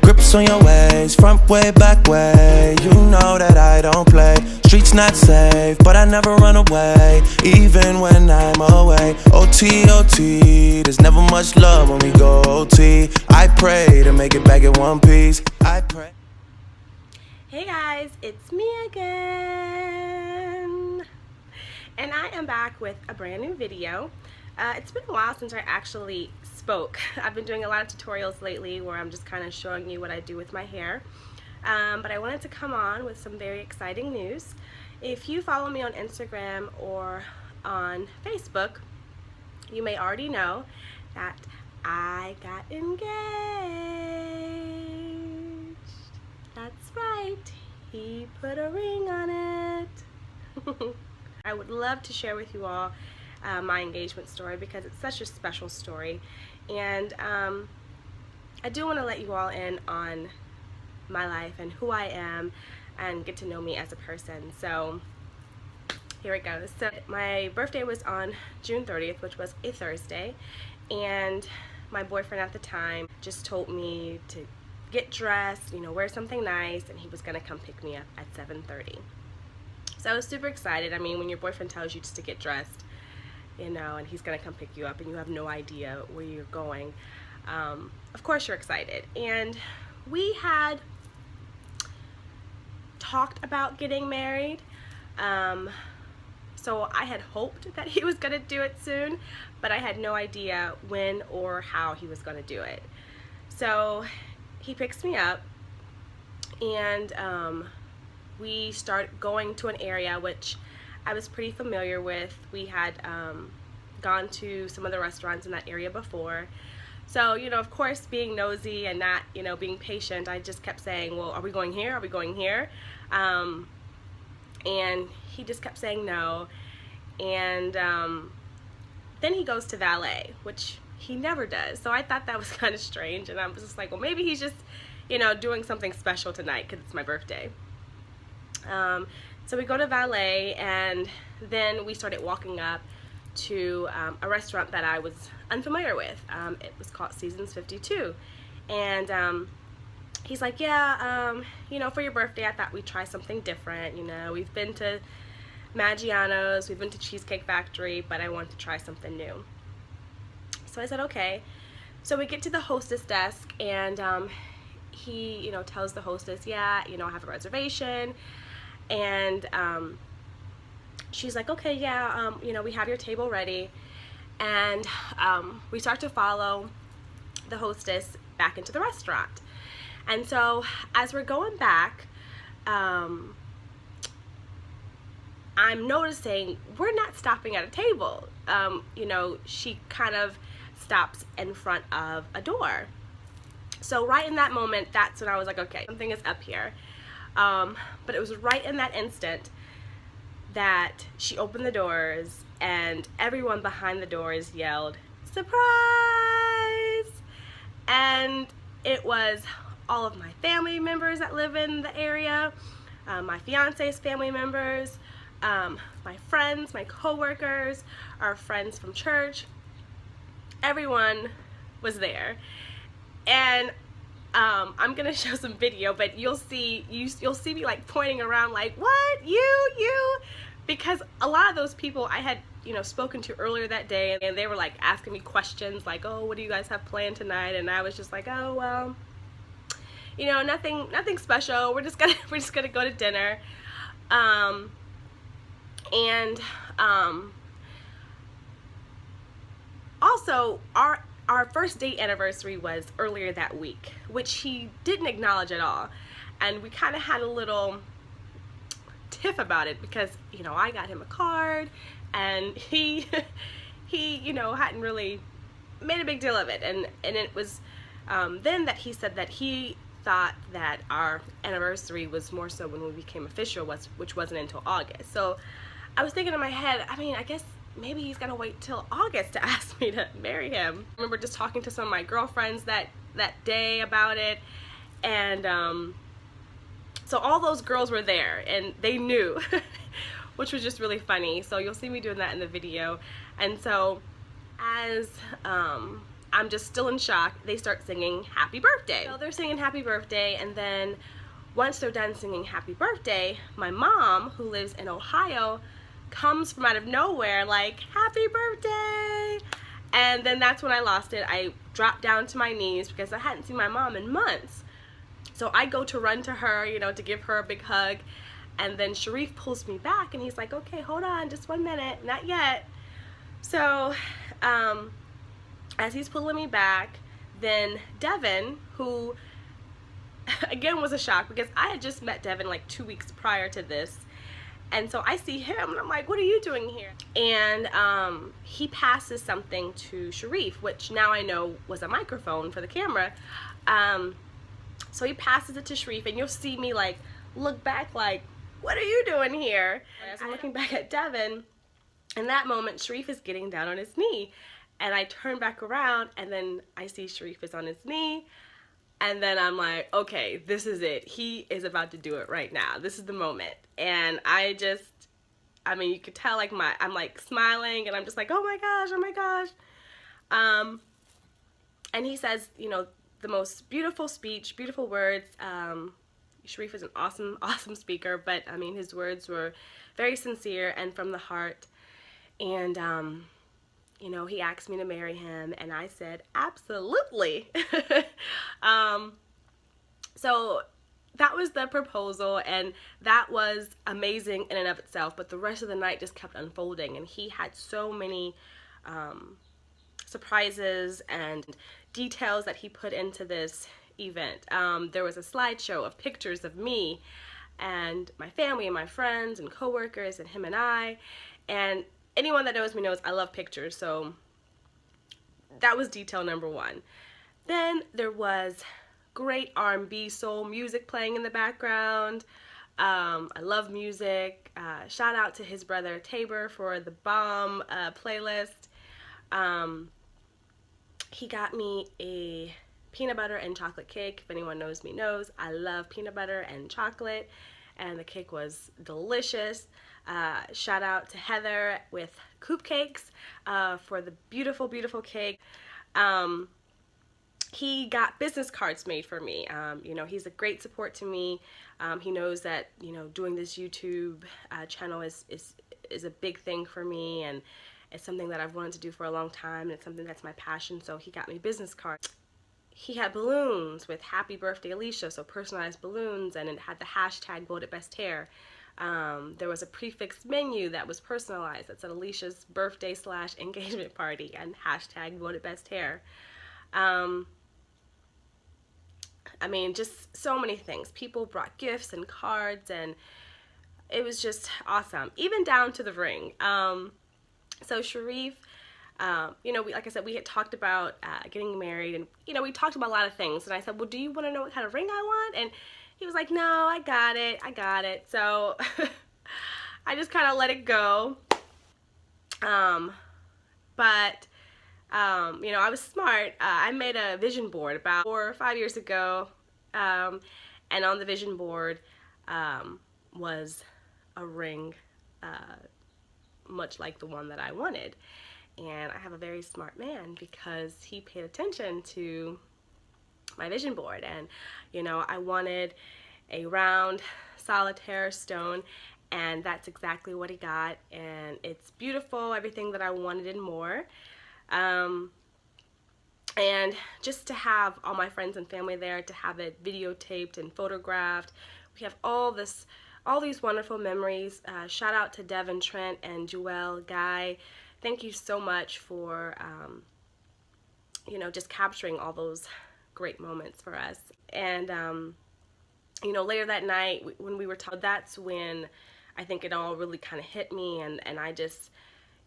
Grips on your ways, front way, back way. You know that I don't play. Streets not safe, but I never run away, even when I'm away. OT, OT, there's never much love when we go OT. I pray to make it back in one piece. I pray. Hey guys, it's me again, and I am back with a brand new video. It's been a while since I actually spoke. I've been doing a lot of tutorials lately where I'm just kind of showing you what I do with my hair, but I wanted to come on with some very exciting news. If you follow me on Instagram or on Facebook, you may already know that I got engaged. That's right, he put a ring on it. I would love to share with you all my engagement story because it's such a special story, and I do want to let you all in on my life and who I am and get to know me as a person. So here it goes. So my birthday was on June 30th, which was a Thursday, and my boyfriend at the time just told me to get dressed, you know, wear something nice, and he was gonna come pick me up at 7:30. So I was super excited. I mean, when your boyfriend tells you just to get dressed, you know, and he's gonna come pick you up and you have no idea where you're going, of course you're excited. And we had talked about getting married, so I had hoped that he was gonna do it soon, but I had no idea when or how he was gonna do it. So he picks me up, and we start going to an area which I was pretty familiar with. We had gone to some of the restaurants in that area before. So, you know, of course, being nosy and not, you know, being patient, I just kept saying, well, are we going here? Are we going here? And he just kept saying no. And then he goes to valet, which he never does. So I thought that was kind of strange. And I was just like, well, maybe he's just, you know, doing something special tonight because it's my birthday. So we go to valet, and then we started walking up to a restaurant that I was unfamiliar with. It was called Seasons 52, and he's like, yeah, you know, for your birthday I thought we'd try something different. You know, we've been to Maggiano's, we've been to Cheesecake Factory, but I want to try something new. So I said okay. So we get to the hostess desk, and he, you know, tells the hostess, yeah, you know, I have a reservation. And she's like, okay, yeah, you know, we have your table ready. And we start to follow the hostess back into the restaurant. And so as we're going back, I'm noticing we're not stopping at a table. You know, she kind of stops in front of a door. So right in that moment, that's when I was like, okay, something is up here. But it was right in that instant that she opened the doors, and everyone behind the doors yelled, surprise! And it was all of my family members that live in the area, my fiance's family members, my friends, my co-workers, our friends from church. Everyone was there. And I'm gonna show some video, but you'll see me like pointing around like, what, you, because a lot of those people I had, you know, spoken to earlier that day, and they were like asking me questions like, oh, what do you guys have planned tonight? And I was just like, oh, well, you know, nothing special, we're just gonna go to dinner. Also our first date anniversary was earlier that week, which he didn't acknowledge at all. And we kind of had a little tiff about it because, you know, I got him a card, and he you know, hadn't really made a big deal of it. And it was then that he said that he thought that our anniversary was more so when we became official, which wasn't until August. So I was thinking in my head, I mean, I guess maybe he's gonna wait till August to ask me to marry him. I remember just talking to some of my girlfriends that day about it, and so all those girls were there and they knew, which was just really funny. So you'll see me doing that in the video. And so as I'm just still in shock, they start singing Happy Birthday. So they're singing Happy Birthday, and then once they're done singing Happy Birthday, my mom, who lives in Ohio, comes from out of nowhere like, Happy Birthday! And then that's when I lost it. I dropped down to my knees because I hadn't seen my mom in months. So I go to run to her, you know, to give her a big hug, and then Sharif pulls me back and he's like, okay, hold on, just 1 minute, not yet. So as he's pulling me back, then Devin, who again was a shock because I had just met Devin like 2 weeks prior to this, and so I see him and I'm like, what are you doing here? And he passes something to Sharif, which now I know was a microphone for the camera. So he passes it to Sharif, and you'll see me like look back like, what are you doing here? As I'm looking back at Devin, in that moment Sharif is getting down on his knee, and I turn back around and then I see Sharif is on his knee, and then I'm like, okay, this is it. He is about to do it right now. This is the moment. And I mean, you could tell like I'm like smiling, and I'm just like, oh my gosh. And he says, you know, the most beautiful speech, beautiful words. Sharif is an awesome speaker, but I mean, his words were very sincere and from the heart. And you know, he asked me to marry him, and I said, absolutely. So that was the proposal, and that was amazing in and of itself, but the rest of the night just kept unfolding, and he had so many surprises and details that he put into this event. There was a slideshow of pictures of me and my family and my friends and coworkers and him and I, and anyone that knows me knows I love pictures, so that was detail number one. Then there was great R&B soul music playing in the background. I love music. Shout out to his brother Tabor for the bomb playlist. He got me a peanut butter and chocolate cake. If anyone knows me knows I love peanut butter and chocolate, and the cake was delicious. Shout out to Heather with Coop Cakes for the beautiful cake. He got business cards made for me. You know, he's a great support to me. He knows that, you know, doing this YouTube channel is a big thing for me, and it's something that I've wanted to do for a long time, and it's something that's my passion, so he got me business cards. He had balloons with Happy Birthday Alicia, so personalized balloons, and it had the hashtag voted best hair. There was a prefix menu that was personalized that said Alicia's birthday / engagement party and hashtag voted best hair. I mean, just so many things. People brought gifts and cards, and it was just awesome, even down to the ring. So Sharif, you know, like I said, we had talked about getting married, and, you know, we talked about a lot of things, and I said, well, do you want to know what kind of ring I want? And he was like, no, I got it. So I just kind of let it go. But you know, I was smart. I made a vision board about 4 or 5 years ago, and on the vision board was a ring much like the one that I wanted. And I have a very smart man because he paid attention to my vision board, and you know, I wanted a round solitaire stone, and that's exactly what he got, and it's beautiful, everything that I wanted and more. And just to have all my friends and family there, to have it videotaped and photographed, we have all these wonderful memories. Shout out to Devin, Trent, and Joelle, Guy. Thank you so much for you know, just capturing all those great moments for us. And you know, later that night when we were talking, that's when I think it all really kind of hit me, and I just,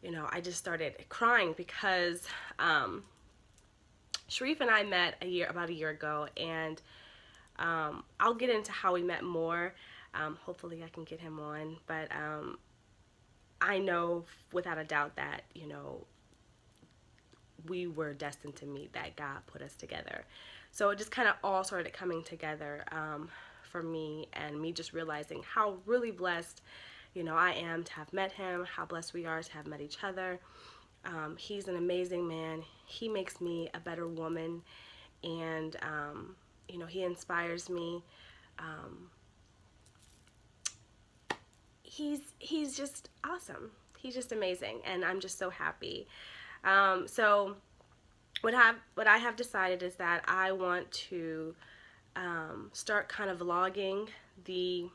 you know, I just started crying because Sharif and I met about a year ago, and I'll get into how we met more. Hopefully I can get him on, but I know without a doubt that, you know, we were destined to meet, that God put us together. So it just kind of all started coming together for me, and me just realizing how really blessed, you know, I am to have met him, how blessed we are to have met each other. He's an amazing man. He makes me a better woman, and you know, he inspires me. He's just awesome. He's just amazing, and I'm just so happy. So what I have decided is that I want to start kind of vlogging the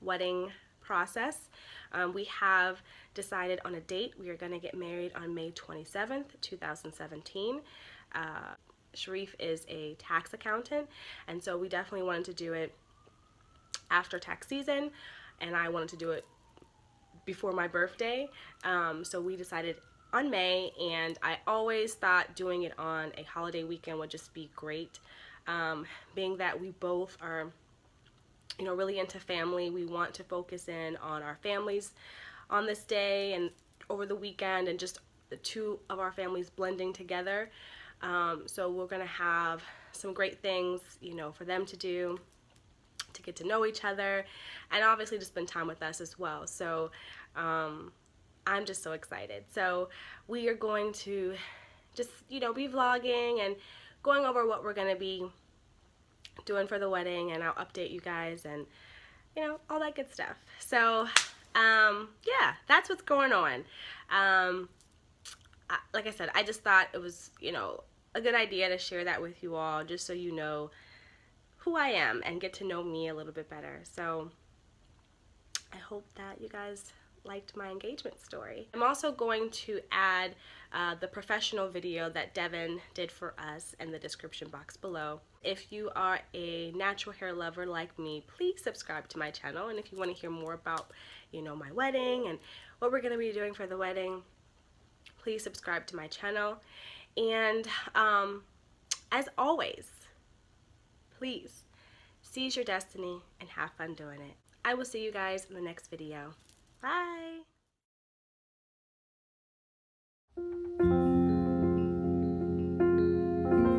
wedding process. We have decided on a date. We are going to get married on May 27th, 2017. Sharif is a tax accountant, and so we definitely wanted to do it after tax season, and I wanted to do it before my birthday. So we decided on May, and I always thought doing it on a holiday weekend would just be great. Being that we both are, you know, really into family, we want to focus in on our families on this day and over the weekend, and just the two of our families blending together. So we're gonna have some great things, you know, for them to do, to get to know each other, and obviously to spend time with us as well. So I'm just so excited. So we are going to just, you know, be vlogging and going over what we're going to be doing for the wedding, and I'll update you guys and, you know, all that good stuff. So yeah, that's what's going on. Like I said, I just thought it was, you know, a good idea to share that with you all, just so you know who I am and get to know me a little bit better. So I hope that you guys liked my engagement story. I'm also going to add the professional video that Devin did for us in the description box below. If you are a natural hair lover like me, please subscribe to my channel, and if you want to hear more about, you know, my wedding and what we're going to be doing for the wedding, please subscribe to my channel. And as always, please seize your destiny and have fun doing it. I will see you guys in the next video. Bye!